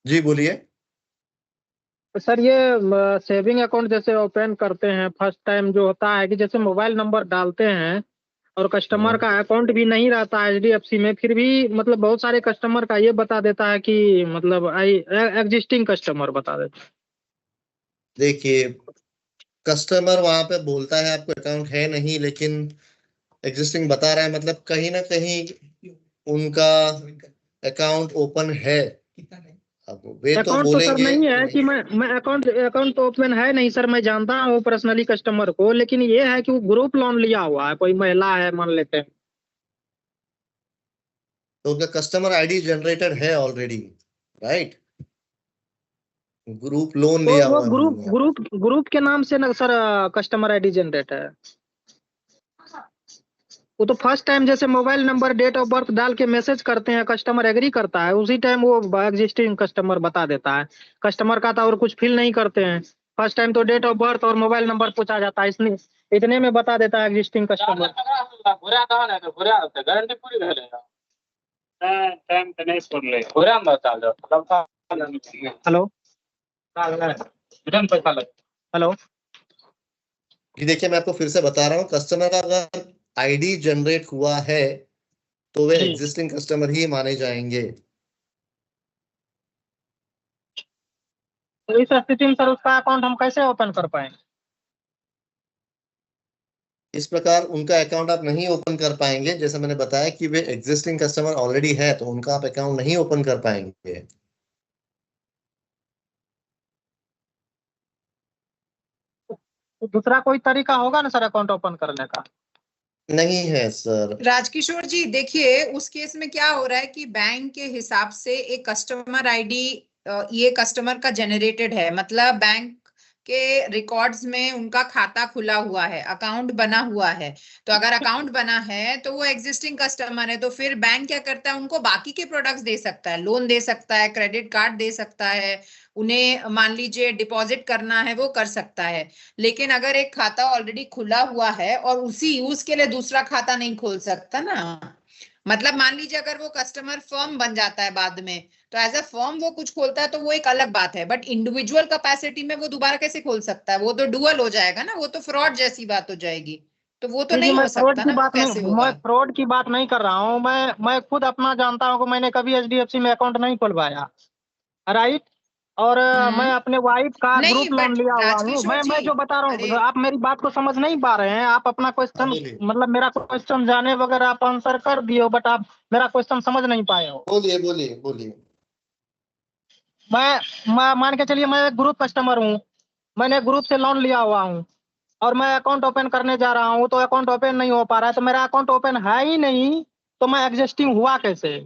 जी बोलिए। सर ये सेविंग अकाउंट जैसे ओपन करते हैं फर्स्ट टाइम, जो होता है कि जैसे मोबाइल नंबर डालते हैं और कस्टमर का अकाउंट भी नहीं रहता है HDFC में, फिर भी मतलब बहुत सारे कस्टमर का ये बता देता है कि मतलब एग्जिस्टिंग कस्टमर बता देता है। देखिए, कस्टमर वहां पे बोलता है आपको अकाउंट है नहीं, लेकिन एग्जिस्टिंग बता रहा है, मतलब कहीं ना कहीं उनका अकाउंट ओपन है। अब वे तो अकाउंट तो सर बोलेंगे नहीं कि है कि नहीं। मैं अकाउंट अकाउंट तो ओपन है नहीं सर, मैं जानता हूँ पर्सनली कस्टमर को, लेकिन ये है कि वो ग्रुप लोन लिया हुआ है, कोई महिला है मान लेते हैं। तो उनका कस्टमर आईडी जनरेटेड है ऑलरेडी, राइट? ग्रुप लोन तो लिया वो हुआ ग्रुप नहीं है। ग्रुप ग्रुप के नाम से ना सर कस्टमर ID जनरेट है। वो तो फर्स्ट टाइम जैसे mobile number date of birth डाल के मैसेज करते हैं, कस्टमर एग्री करता है, उसी टाइम वो एग्जिस्टिंग कस्टमर बता देता है। कस्टमर का तो और कुछ फिल नहीं करते हैं, फर्स्ट टाइम तो डेट ऑफ बर्थ और मोबाइल नंबर पूछा जाता है, इसने इतने में बता देता है एग्जिस्टिंग कस्टमर। गारंटी पूरी रहेगा। टाइम पे नहीं छोड़ ले। हेलो रिटर्न पैसा लगे। हेलो। कि देखिए, मैं आपको फिर से बता रहा हूँ, कस्टमर का अगर आईडी जनरेट हुआ है तो वे जी एग्जिस्टिंग कस्टमर ही माने जाएंगे। तो इस स्थिति में सर उसका अकाउंट हम कैसे ओपन कर पाएंगे? इस प्रकार उनका अकाउंट आप नहीं ओपन कर पाएंगे, जैसे मैंने बताया कि वे एग्जिस्टिंग कस्टमर ऑलरेडी है, तो उनका आप अकाउंट नहीं ओपन कर पाएंगे। तो दूसरा कोई तरीका होगा ना सर अकाउंट ओपन करने का? नहीं है सर। राजकिशोर जी देखिए, उस केस में क्या हो रहा है कि बैंक के हिसाब से एक कस्टमर आईडी ये कस्टमर का जनरेटेड है, मतलब बैंक के रिकॉर्ड्स में उनका खाता खुला हुआ है, अकाउंट बना हुआ है। तो अगर अकाउंट बना है तो वो एग्जिस्टिंग कस्टमर है, तो फिर बैंक क्या करता है, उनको बाकी के प्रोडक्ट्स दे सकता है, लोन दे सकता है, क्रेडिट कार्ड दे सकता है, उन्हें मान लीजिए डिपॉजिट करना है वो कर सकता है। लेकिन अगर एक खाता ऑलरेडी खुला हुआ है और उसी यूज के लिए दूसरा खाता नहीं खोल सकता ना, मतलब मान लीजिए अगर वो कस्टमर फर्म बन जाता है बाद में, तो एज अ फर्म वो कुछ खोलता है तो वो एक अलग बात है, बट इंडिविजुअल कैपेसिटी में वो दोबारा कैसे खोल सकता है? वो तो डुअल हो जाएगा ना, वो तो फ्रॉड जैसी बात हो जाएगी, तो वो तो जी जी, नहीं मैं हो फ्रॉड सकता की ना, वो बात नहीं, कैसे मैं होगा? फ्रॉड की बात नहीं कर रहा हूँ, मैं खुद अपना जानता हूँ कि मैंने कभी HDFC में अकाउंट नहीं खुलवाया, राइट। और मैं अपने वाइफ का नहीं ग्रुप लोन बट लिया हुआ हूँ। राजकिशोर मैं जी, जो बता रहा अरे हूँ, आप मेरी बात को समझ नहीं पा रहे हैं, आप अपना हाँ, क्वेश्चन बोलिए मतलब मेरा क्वेश्चन जाने वगैरह आप आंसर कर दिए हो, बट आप मेरा क्वेश्चन समझ नहीं पाए हो। बोलिए बोलिए बोलिए। मैं मान के चलिए मैं एक ग्रुप कस्टमर हूँ, मैंने ग्रुप से लोन लिया हुआ हूँ और मैं अकाउंट ओपन करने जा रहा हूँ, तो अकाउंट ओपन नहीं हो पा रहा है, तो मेरा अकाउंट ओपन है ही नहीं, तो मैं एग्जिस्टिंग हुआ कैसे?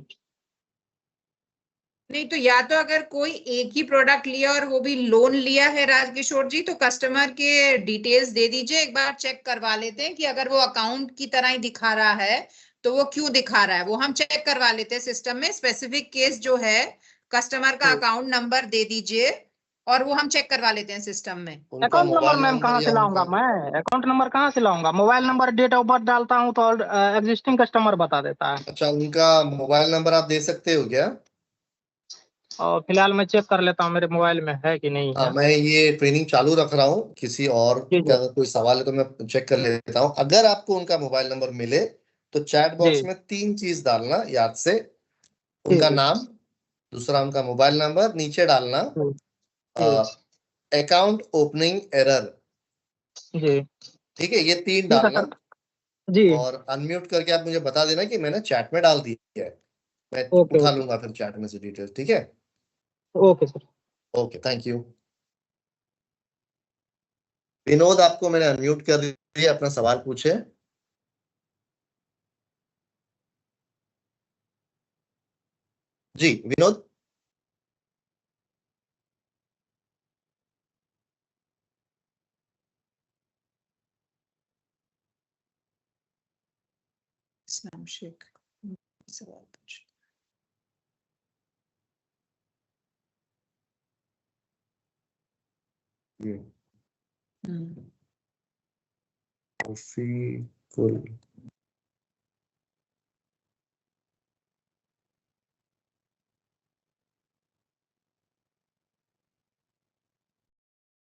नहीं तो या तो अगर कोई एक ही प्रोडक्ट लिया और वो भी लोन लिया है राजकिशोर जी, तो कस्टमर के डिटेल्स दे दीजिए, एक बार चेक करवा लेते हैं कि अगर वो अकाउंट की तरह ही दिखा रहा है तो वो क्यों दिखा रहा है, वो हम चेक करवा लेते हैं सिस्टम में। स्पेसिफिक केस जो है, कस्टमर का अकाउंट नंबर दे दीजिए और वो हम चेक करवा लेते हैं सिस्टम में। उनका account number mobile ma'am number कहाँ से या लाऊंगा? उनका, मैं अकाउंट नंबर कहाँ से लाऊंगा? Mobile number date of birth डालता हूँ तो एग्जिस्टिंग कस्टमर बता देता है। अच्छा, उनका मोबाइल नंबर आप दे सकते हो क्या? और फिलहाल मैं चेक कर लेता हूँ मेरे मोबाइल में है कि नहीं हाँ, है। मैं ये ट्रेनिंग चालू रख रहा हूँ, किसी और जी का जी अगर कोई सवाल है तो मैं चेक कर लेता हूँ। अगर आपको उनका मोबाइल नंबर मिले तो चैट जी बॉक्स में 3 चीज डालना याद से। जी उनका जी नाम, दूसरा उनका मोबाइल नंबर, नीचे डालना जी अकाउंट ओपनिंग एरर। जी। ठीक है, ये 3 ठीक है डालना सर। जी। और अनम्यूट करके आप मुझे बता देना कि मैंने चैट में डाल दिया है। मैं ओके उठा ओके लूंगा फिर चैट में से डिटेल्स। ठीक है, okay sir. Okay, thank you. Vinod, आपको मैंने अनम्यूट कर दिया, अपना सवाल पूछे। जी विनोद। इस्लाम शेख सवाल पूछ। हम्म, हम्म। Coffee full